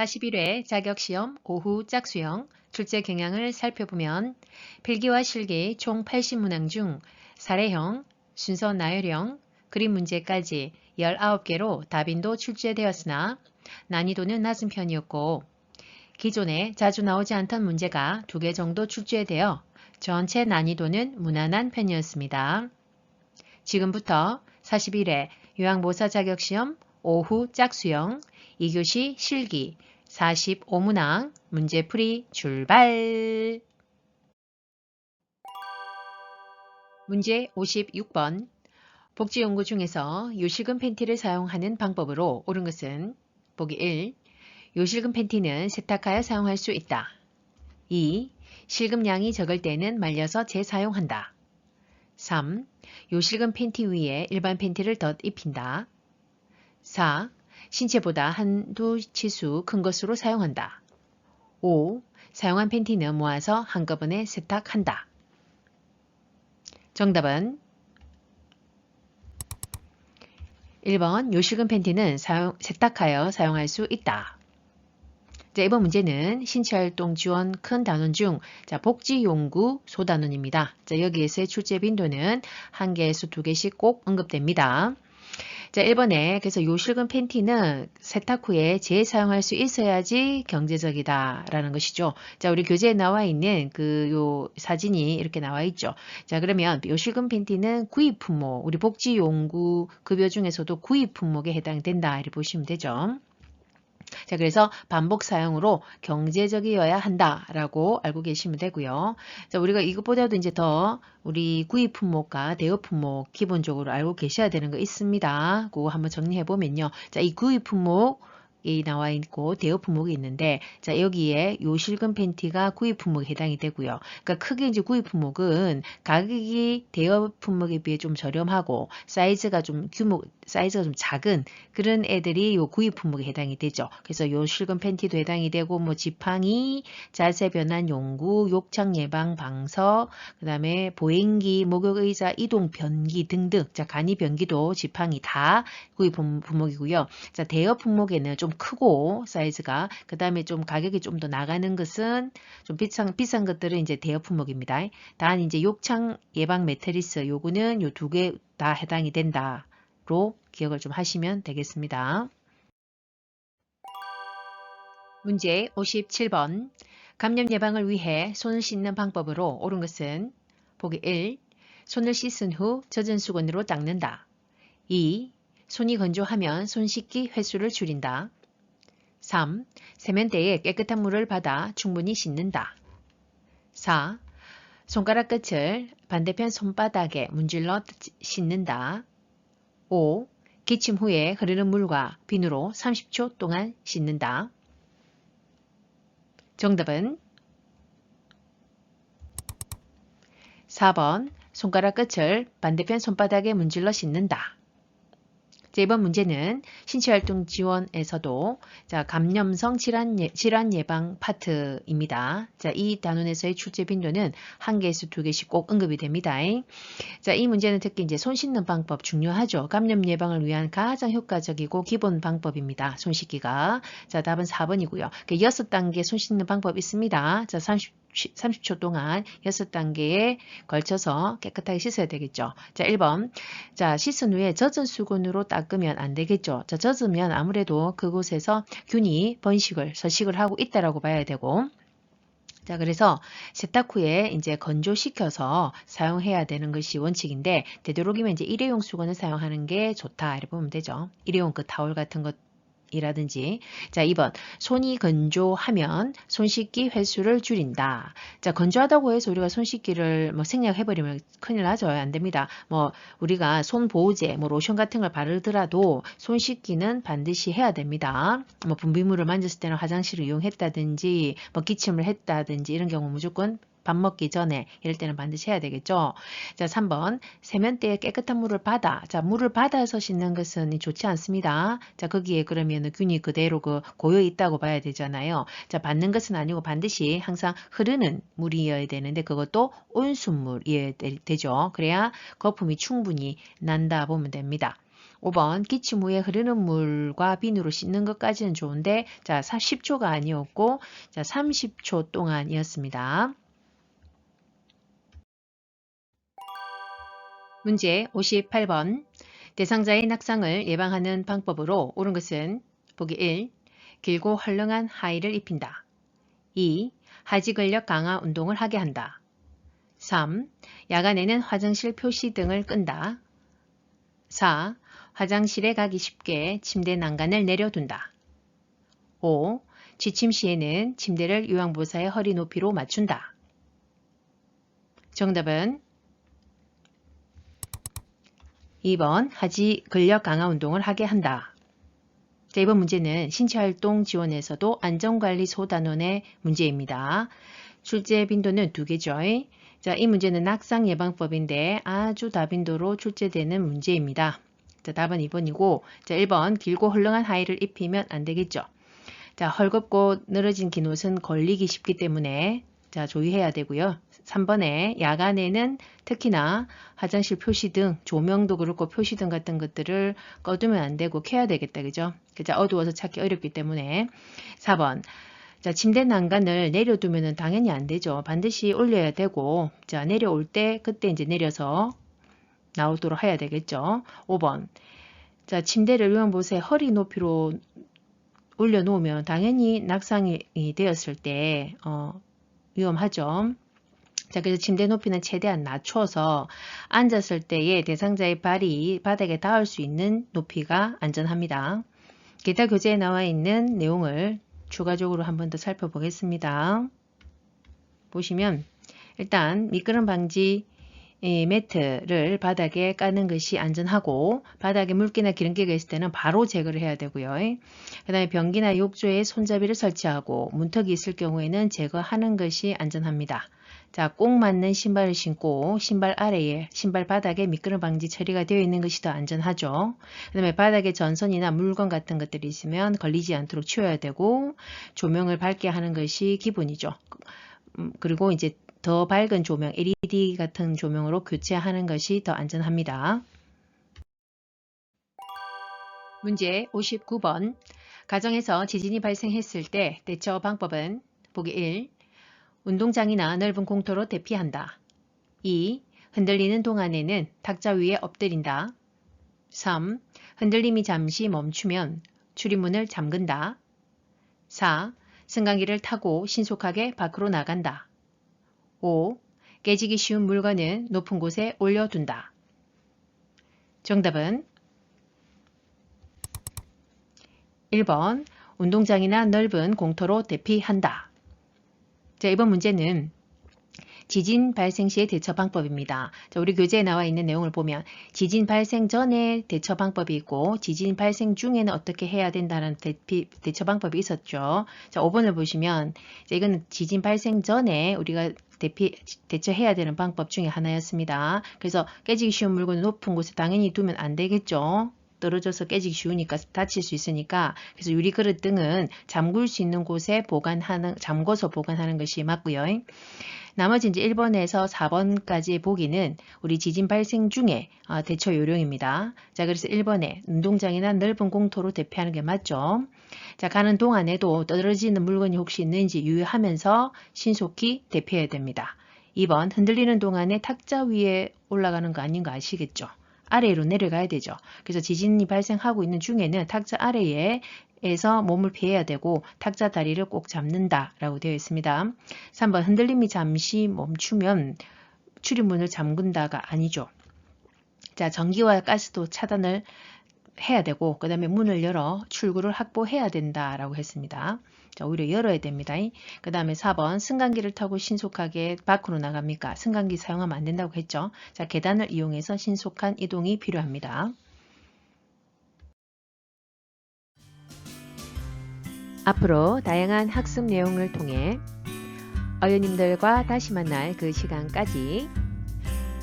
41회 자격시험 오후 짝수형 출제 경향을 살펴보면 필기와 실기 총 80문항 중 사례형, 순서 나열형, 그림 문제까지 19개로 답인도 출제되었으나 난이도는 낮은 편이었고 기존에 자주 나오지 않던 문제가 2개 정도 출제되어 전체 난이도는 무난한 편이었습니다. 지금부터 41회 요양보사 자격시험 오후 짝수형 2교시 실기 45문항 문제풀이 출발! 문제 56번 복지용구 중에서 요실금 팬티를 사용하는 방법으로 옳은 것은 보기 1. 요실금 팬티는 세탁하여 사용할 수 있다. 2. 실금량이 적을 때는 말려서 재사용한다. 3. 요실금 팬티 위에 일반 팬티를 덧 입힌다. 4. 신체보다 한두 치수 큰 것으로 사용한다. 5. 사용한 팬티는 모아서 한꺼번에 세탁한다. 정답은 1번 요실금 팬티는 세탁하여 사용할 수 있다. 자, 이번 문제는 신체활동 지원 큰 단원 중 복지용구 소단원입니다. 자, 여기에서의 출제 빈도는 1개에서 2개씩 꼭 언급됩니다. 자, 1번에 그래서 요실금 팬티는 세탁 후에 재사용할 수 있어야지 경제적이다 라는 것이죠. 자, 우리 교재에 나와 있는 요 사진이 이렇게 나와 있죠. 자, 그러면 요실금 팬티는 구입 품목, 우리 복지용구 급여 중에서도 구입 품목에 해당된다 이렇게 보시면 되죠. 자, 그래서 반복 사용으로 경제적이어야 한다라고 알고 계시면 되고요. 자, 우리가 이것보다도 이제 더 우리 구입 품목과 대여 품목 기본적으로 알고 계셔야 되는 거 있습니다. 그거 한번 정리해 보면요. 자, 이 구입 품목이 나와 있고 대여 품목이 있는데, 자, 여기에 요실금 팬티가 구입 품목에 해당이 되고요. 그러니까 크게 이제 구입 품목은 가격이 대여 품목에 비해 좀 저렴하고 사이즈가 좀 작은 그런 애들이 요 구입 품목에 해당이 되죠. 그래서 요실금 팬티도 해당이 되고 뭐 지팡이, 자세 변환 용구, 욕창 예방 방석, 그다음에 보행기, 목욕 의자, 이동 변기 등등. 자, 간이 변기도 지팡이 다 구입 품목이고요. 자, 대여 품목에는 좀 크고 사이즈가 그다음에 좀 가격이 좀 더 나가는 것은 좀 비싼 것들은 이제 대여 품목입니다. 단 이제 욕창 예방 매트리스 요거는 요 2개 다 해당이 된다. 로 기억을 좀 하시면 되겠습니다. 문제 57번 감염 예방을 위해 손을 씻는 방법으로 옳은 것은 보기 1. 손을 씻은 후 젖은 수건으로 닦는다. 2. 손이 건조하면 손 씻기 횟수를 줄인다. 3. 세면대에 깨끗한 물을 받아 충분히 씻는다. 4. 손가락 끝을 반대편 손바닥에 문질러 씻는다. 5. 기침 후에 흐르는 물과 비누로 30초 동안 씻는다. 정답은 4번 손가락 끝을 반대편 손바닥에 문질러 씻는다. 자, 이번 문제는 신체활동 지원에서도 감염성 질환 예방 파트입니다. 자, 이 단원에서의 출제 빈도는 1개에서 2개씩 꼭 언급이 됩니다. 자, 이 문제는 특히 이제 손 씻는 방법 중요하죠. 감염 예방을 위한 가장 효과적이고 기본 방법입니다. 손 씻기가. 자, 답은 4번이고요. 6단계 손 씻는 방법 있습니다. 자, 30초 동안 6단계에 걸쳐서 깨끗하게 씻어야 되겠죠. 자, 1번. 자, 씻은 후에 젖은 수건으로 닦으면 안 되겠죠. 자, 젖으면 아무래도 그곳에서 균이 서식을 하고 있다라고 봐야 되고, 자, 그래서 세탁 후에 이제 건조시켜서 사용해야 되는 것이 원칙인데, 되도록이면 이제 일회용 수건을 사용하는 게 좋다. 이렇게 보면 되죠. 일회용 타올 같은 것 이라든지. 자, 2번. 손이 건조하면 손 씻기 횟수를 줄인다. 자, 건조하다고 해서 우리가 손 씻기를 생략해버리면 큰일 나죠. 안 됩니다. 우리가 손 보호제, 로션 같은 걸 바르더라도 손 씻기는 반드시 해야 됩니다. 분비물을 만졌을 때는 화장실을 이용했다든지, 기침을 했다든지 이런 경우 무조건 밥 먹기 전에 이럴 때는 반드시 해야 되겠죠. 자, 3번. 세면대에 깨끗한 물을 받아. 자, 물을 받아서 씻는 것은 좋지 않습니다. 자, 거기에 그러면 균이 그대로 고여 있다고 봐야 되잖아요. 자, 받는 것은 아니고 반드시 항상 흐르는 물이어야 되는데 그것도 온수물이어야 되죠. 그래야 거품이 충분히 난다 보면 됩니다. 5번 기침 후에 흐르는 물과 비누로 씻는 것까지는 좋은데 자 10초가 아니었고 자 30초 동안이었습니다. 문제 58번 대상자의 낙상을 예방하는 방법으로 옳은 것은 보기 1. 길고 헐렁한 하의를 입힌다. 2. 하지 근력 강화 운동을 하게 한다. 3. 야간에는 화장실 표시 등을 끈다. 4. 화장실에 가기 쉽게 침대 난간을 내려둔다. 5. 지침 시에는 침대를 요양보호사의 허리 높이로 맞춘다. 정답은 2번 하지 근력 강화 운동을 하게 한다. 자, 이번 문제는 신체활동 지원에서도 안전관리소단원의 문제입니다. 출제 빈도는 2개죠. 자, 이 문제는 낙상 예방법인데 아주 다빈도로 출제되는 문제입니다. 자, 답은 2번이고 자, 1번 길고 헐렁한 하의를 입히면 안 되겠죠. 자, 헐겁고 늘어진 긴 옷은 걸리기 쉽기 때문에 자, 조심해야 되고요. 3번에 야간에는 특히나 화장실 표시등, 조명도 그렇고 표시등 같은 것들을 꺼두면 안 되고 켜야 되겠다. 그죠? 자, 어두워서 찾기 어렵기 때문에 4번. 자, 침대 난간을 내려두면 당연히 안 되죠. 반드시 올려야 되고 자, 내려올 때 그때 이제 내려서 나오도록 해야 되겠죠. 5번. 자, 침대를 요양보호사의 허리 높이로 올려놓으면 당연히 낙상이 되었을 때 위험하죠. 자, 그래서 침대 높이는 최대한 낮춰서 앉았을 때에 대상자의 발이 바닥에 닿을 수 있는 높이가 안전합니다. 기타 교재에 나와 있는 내용을 추가적으로 한 번 더 살펴보겠습니다. 보시면 일단 미끄럼 방지 매트를 바닥에 까는 것이 안전하고 바닥에 물기나 기름기가 있을 때는 바로 제거를 해야 되고요. 그 다음에 변기나 욕조에 손잡이를 설치하고 문턱이 있을 경우에는 제거하는 것이 안전합니다. 자, 꼭 맞는 신발을 신고 신발 아래에 신발 바닥에 미끄럼 방지 처리가 되어 있는 것이 더 안전하죠. 그 다음에 바닥에 전선이나 물건 같은 것들이 있으면 걸리지 않도록 치워야 되고 조명을 밝게 하는 것이 기본이죠. 그리고 이제 더 밝은 조명, LED 같은 조명으로 교체하는 것이 더 안전합니다. 문제 59번. 가정에서 지진이 발생했을 때 대처 방법은 보기 1. 운동장이나 넓은 공터로 대피한다. 2. 흔들리는 동안에는 탁자 위에 엎드린다. 3. 흔들림이 잠시 멈추면 출입문을 잠근다. 4. 승강기를 타고 신속하게 밖으로 나간다. 5. 깨지기 쉬운 물건은 높은 곳에 올려둔다. 정답은 1번 운동장이나 넓은 공터로 대피한다. 자, 이번 문제는 지진 발생 시의 대처 방법입니다. 자, 우리 교재에 나와 있는 내용을 보면 지진 발생 전에 대처 방법이 있고 지진 발생 중에는 어떻게 해야 된다는 대처 방법이 있었죠. 자, 5번을 보시면 자, 이거는 지진 발생 전에 우리가 대처해야 되는 방법 중에 하나였습니다. 그래서 깨지기 쉬운 물건을 높은 곳에 당연히 두면 안 되겠죠. 떨어져서 깨지기 쉬우니까 다칠 수 있으니까 그래서 유리그릇 등은 잠글 수 있는 곳에 잠궈서 보관하는 것이 맞고요. 나머지 이제 1번에서 4번까지의 보기는 우리 지진 발생 중에 대처 요령입니다. 자, 그래서 1번에 운동장이나 넓은 공터로 대피하는 게 맞죠. 자, 가는 동안에도 떨어지는 물건이 혹시 있는지 유의하면서 신속히 대피해야 됩니다. 2번 흔들리는 동안에 탁자 위에 올라가는 거 아닌 거 아시겠죠? 아래로 내려가야 되죠. 그래서 지진이 발생하고 있는 중에는 탁자 아래에서 몸을 피해야 되고 탁자 다리를 꼭 잡는다라고 되어 있습니다. 3번 흔들림이 잠시 멈추면 출입문을 잠근다가 아니죠. 자, 전기와 가스도 차단을 해야 되고 그 다음에 문을 열어 출구를 확보해야 된다라고 했습니다. 자, 오히려 열어야 됩니다. 그 다음에 4번 승강기를 타고 신속하게 밖으로 나갑니까? 승강기 사용하면 안 된다고 했죠. 자, 계단을 이용해서 신속한 이동이 필요합니다. 앞으로 다양한 학습 내용을 통해 어연님들과 다시 만날 그 시간까지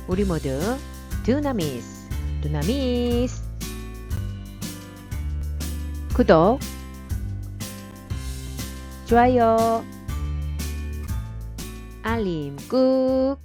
우리 모두 두나미스 구독, 좋아요, 알림 꾹